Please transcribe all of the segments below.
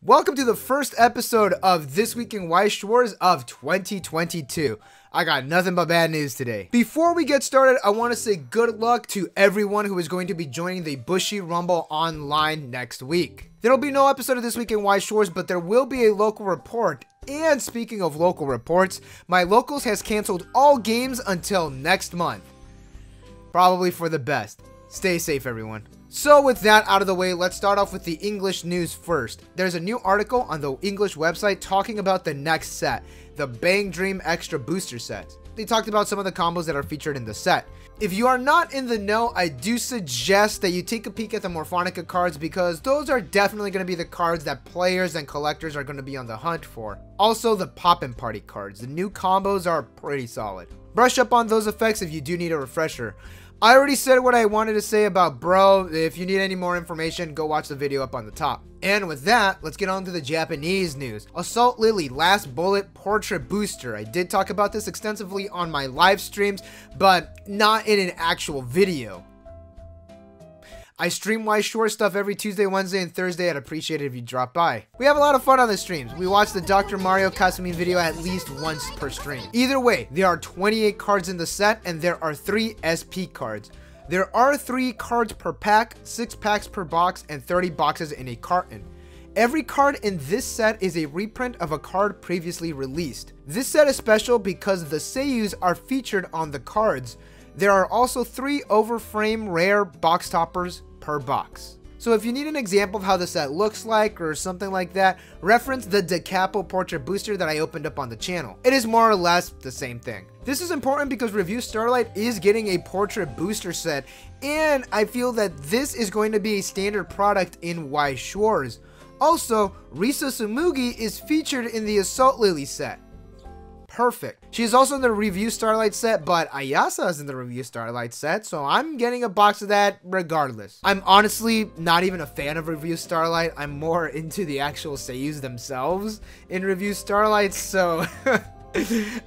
Welcome to the first episode of This Week in Weiss-Schwarz of 2022. I got nothing but bad news today. Before we get started, I want to say good luck to everyone who is going to be joining the Bushy Rumble online next week. There will be no episode of This Week in Weiss-Schwarz, but there will be a local report. And speaking of local reports, my locals has canceled all games until next month. Probably for the best. Stay safe, everyone. So with that out of the way, let's start off with the English news first. There's a new article on the English website talking about the next set, the Bang Dream Extra Booster Sets. They talked about some of the combos that are featured in the set. If you are not in the know, I do suggest that you take a peek at the Morphonica cards because those are definitely going to be the cards that players and collectors are going to be on the hunt for. Also, the Poppin' Party cards. The new combos are pretty solid. Brush up on those effects if you do need a refresher. I already said what I wanted to say about Bro. If you need any more information, go watch the video up on the top. And with that, let's get on to the Japanese news. Assault Lily Last Bullet Portrait Booster. I did talk about this extensively on my live streams, but not in an actual video. I stream Weiss-Schwarz stuff every Tuesday, Wednesday, and Thursday. I'd appreciate it if you drop by. We have a lot of fun on the streams. We watch the Dr. Mario Kasumi video at least once per stream. Either way, there are 28 cards in the set, and there are 3 SP cards. There are 3 cards per pack, 6 packs per box, and 30 boxes in a carton. Every card in this set is a reprint of a card previously released. This set is special because the seiyus are featured on the cards. There are also 3 overframe rare box toppers per box. So if you need an example of how the set looks like or something like that, reference the Decapo Portrait Booster that I opened up on the channel. It is more or less the same thing. This is important because Review Starlight is getting a Portrait Booster set, and I feel that this is going to be a standard product in Weiss-Schwarz. Also, Risa Tsumugi is featured in the Assault Lily set. Perfect. She is also in the Review Starlight set, but Ayasa is in the Review Starlight set, so I'm getting a box of that regardless. I'm honestly not even a fan of Review Starlight. I'm more into the actual seiyus themselves in Review Starlight, so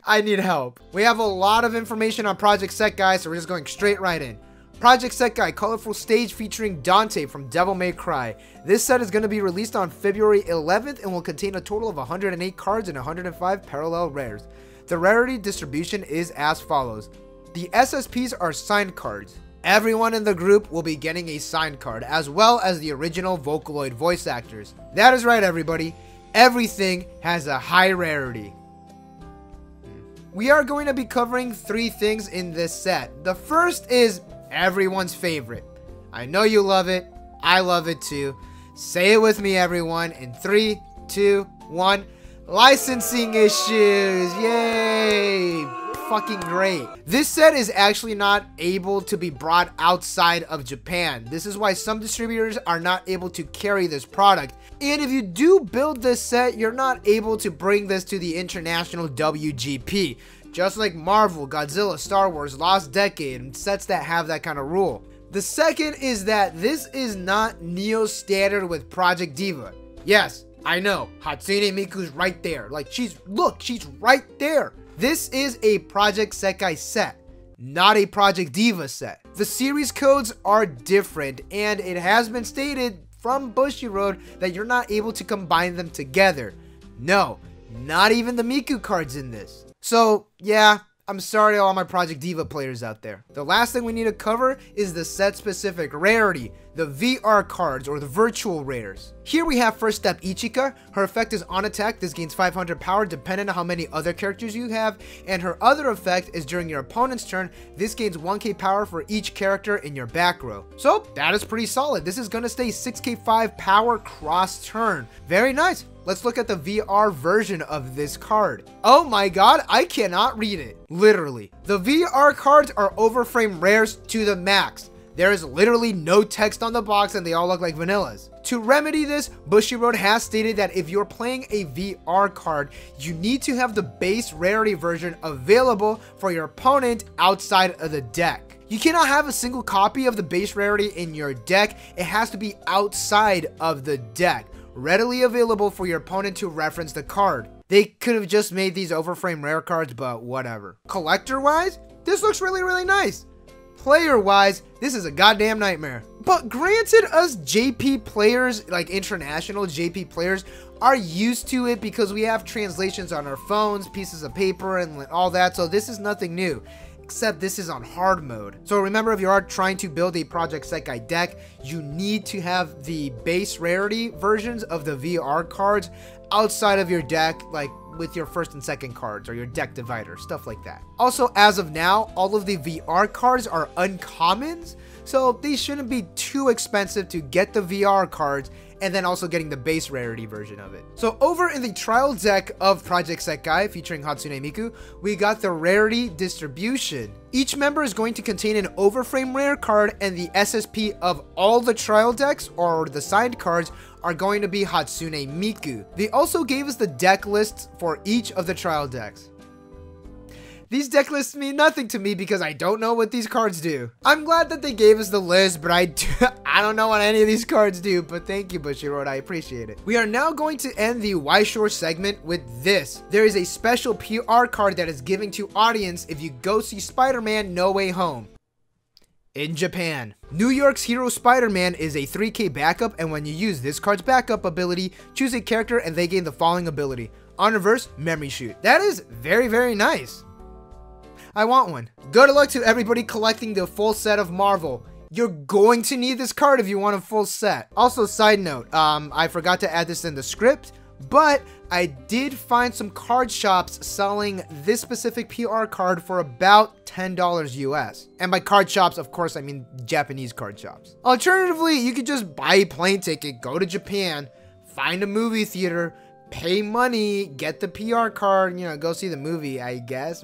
I need help. We have a lot of information on Project Set Guy, so we're just going straight right in. Project Set Guy Colorful Stage featuring Dante from Devil May Cry. This set is going to be released on February 11th and will contain a total of 108 cards and 105 parallel rares. The rarity distribution is as follows. The SSPs are signed cards. Everyone in the group will be getting a signed card, as well as the original Vocaloid voice actors. That is right, everybody. Everything has a high rarity. We are going to be covering 3 things in this set. The first is everyone's favorite. I know you love it. I love it too. Say it with me, everyone. In 3, 2, 1. Licensing issues. Yay. Fucking great. This set is actually not able to be brought outside of Japan. This is why some distributors are not able to carry this product. And if you do build this set, you're not able to bring this to the international WGP. Just like Marvel, Godzilla, Star Wars, Lost Decade, and sets that have that kind of rule. The second is that this is not Neo standard with Project Diva. Yes, I know, Hatsune Miku's right there. Like, she's right there. This is a Project Sekai set, not a Project Diva set. The series codes are different, and it has been stated from Bushiroad that you're not able to combine them together. No, not even the Miku cards in this. So, yeah, I'm sorry to all my Project Diva players out there. The last thing we need to cover is the set-specific rarity, the VR cards or the virtual rares. Here we have First Step Ichika. Her effect is on attack. This gains 500 power depending on how many other characters you have. And her other effect is during your opponent's turn. This gains 1k power for each character in your back row. So that is pretty solid. This is going to stay 6k5 power cross turn. Very nice. Let's look at the VR version of this card. Oh my god, I cannot read it. Literally. The VR cards are overframe rares to the max. There is literally no text on the box and they all look like vanillas. To remedy this, Bushiroad has stated that if you're playing a VR card, you need to have the base rarity version available for your opponent outside of the deck. You cannot have a single copy of the base rarity in your deck. It has to be outside of the deck, readily available for your opponent to reference the card. They could have just made these overframe rare cards, but whatever. Collector wise, this looks really nice. Player-wise, this is a goddamn nightmare. But granted, us JP players, like international JP players, are used to it because we have translations on our phones, pieces of paper, and all that, so this is nothing new. Except this is on hard mode. So remember, if you are trying to build a Project Sekai deck, you need to have the base rarity versions of the VR cards outside of your deck, like with your first and second cards or your deck divider, stuff like that. Also, as of now, all of the VR cards are uncommons, so these shouldn't be too expensive to get the VR cards and then also getting the base rarity version of it. So over in the trial deck of Project Sekai featuring Hatsune Miku, we got the rarity distribution. Each member is going to contain an overframe rare card, and the SSP of all the trial decks, or the signed cards, are going to be Hatsune Miku. They also gave us the deck lists for each of the trial decks. These deck lists mean nothing to me because I don't know what these cards do. I'm glad that they gave us the list, but I don't know what any of these cards do, but thank you, Bushiroad, I appreciate it. We are now going to end the Weiss segment with this. There is a special PR card that is given to audience if you go see Spider-Man No Way Home in Japan. New York's Hero Spider-Man is a 3K backup, and when you use this card's backup ability, choose a character and they gain the following ability. On reverse, Memory Shoot. That is very, very nice. I want one. Good luck to everybody collecting the full set of Marvel. You're going to need this card if you want a full set. Also, side note, I forgot to add this in the script, but I did find some card shops selling this specific PR card for about $10 US. And by card shops, of course, I mean Japanese card shops. Alternatively, you could just buy a plane ticket, go to Japan, find a movie theater, pay money, get the PR card, you know, go see the movie, I guess.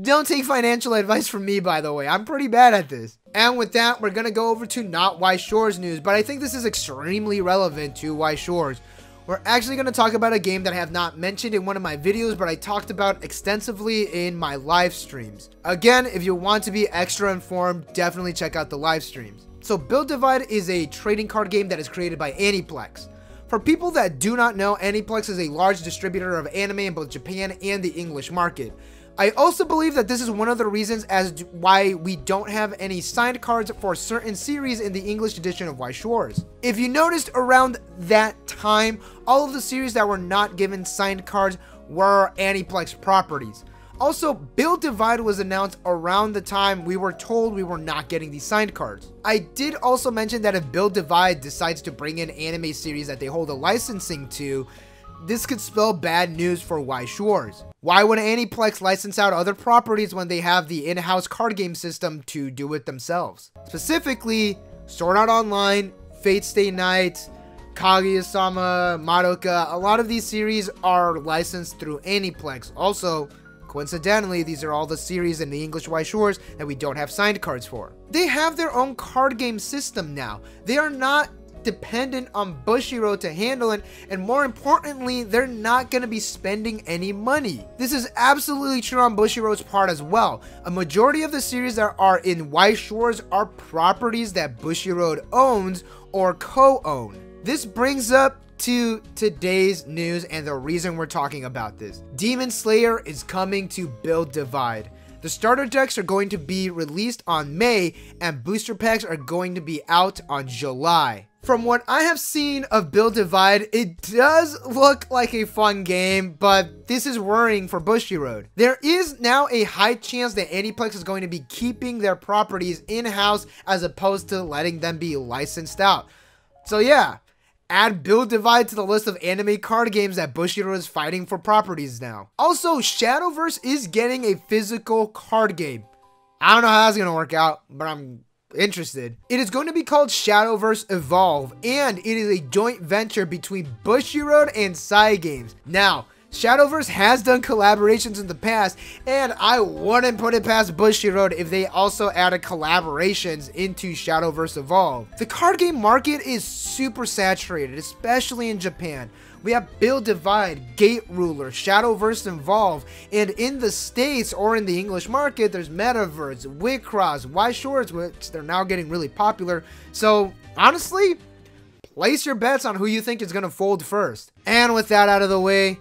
Don't take financial advice from me, by the way. I'm pretty bad at this. And with that, we're going to go over to not Weiss Schwarz news, but I think this is extremely relevant to Weiss Schwarz. We're actually going to talk about a game that I have not mentioned in one of my videos, but I talked about extensively in my live streams. Again, if you want to be extra informed, definitely check out the live streams. So Build Divide is a trading card game that is created by Aniplex. For people that do not know, Aniplex is a large distributor of anime in both Japan and the English market. I also believe that this is one of the reasons as to why we don't have any signed cards for certain series in the English edition of Weiss Schwarz. If you noticed, around that time, all of the series that were not given signed cards were Aniplex properties. Also, Build Divide was announced around the time we were told we were not getting these signed cards. I did also mention that if Build Divide decides to bring in anime series that they hold a licensing to, this could spell bad news for Weiss Schwarz. Why would Aniplex license out other properties when they have the in-house card game system to do it themselves? Specifically, Sword Art Online, Fate Stay Night, Kaguya-sama, Madoka, a lot of these series are licensed through Aniplex. Also, coincidentally, these are all the series in the English Weiss Schwarz that we don't have signed cards for. They have their own card game system now. They are not dependent on Bushiroad to handle it, and more importantly, they're not going to be spending any money. This is absolutely true on Bushiroad's part as well. A majority of the series that are in Weiss Schwarz are properties that Bushiroad owns or co-own. This brings up to today's news and the reason we're talking about this. Demon Slayer is coming to Build Divide. The starter decks are going to be released on May, and booster packs are going to be out on July. From what I have seen of Build Divide, it does look like a fun game, but this is worrying for Bushiroad. There is now a high chance that Aniplex is going to be keeping their properties in-house as opposed to letting them be licensed out. So yeah, add Build Divide to the list of anime card games that Bushiroad is fighting for properties now. Also, Shadowverse is getting a physical card game. I don't know how that's going to work out, but I'm interested. It is going to be called Shadowverse Evolve, and it is a joint venture between Bushiroad and Cygames. Now, Shadowverse has done collaborations in the past, and I wouldn't put it past Bushiroad if they also added collaborations into Shadowverse Evolve. The card game market is super saturated, especially in Japan. We have Build Divide, Gate Ruler, Shadowverse Evolve, and in the States or in the English market, there's Metaverse, Wicross, Weiss Schwarz, which they're now getting really popular. So honestly, place your bets on who you think is going to fold first. And with that out of the way,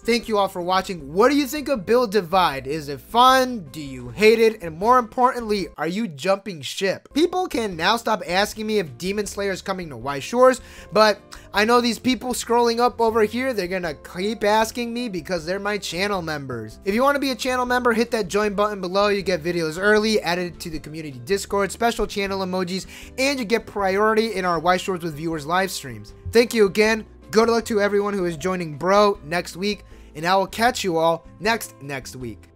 Thank you all for watching. What do you think of Build Divide? Is it fun? Do you hate it? And more importantly, are you jumping ship? People can now stop asking me if Demon Slayer is coming to Weiss Schwarz, but I know these people scrolling up over here, they're gonna keep asking me because they're my channel members. If you want to be a channel member, hit that join button below. You get videos early, added to the community Discord, special channel emojis, and you get priority in our Weiss Schwarz with Viewers live streams. Thank you again. Good luck to everyone who is joining Bro next week, and I will catch you all next week.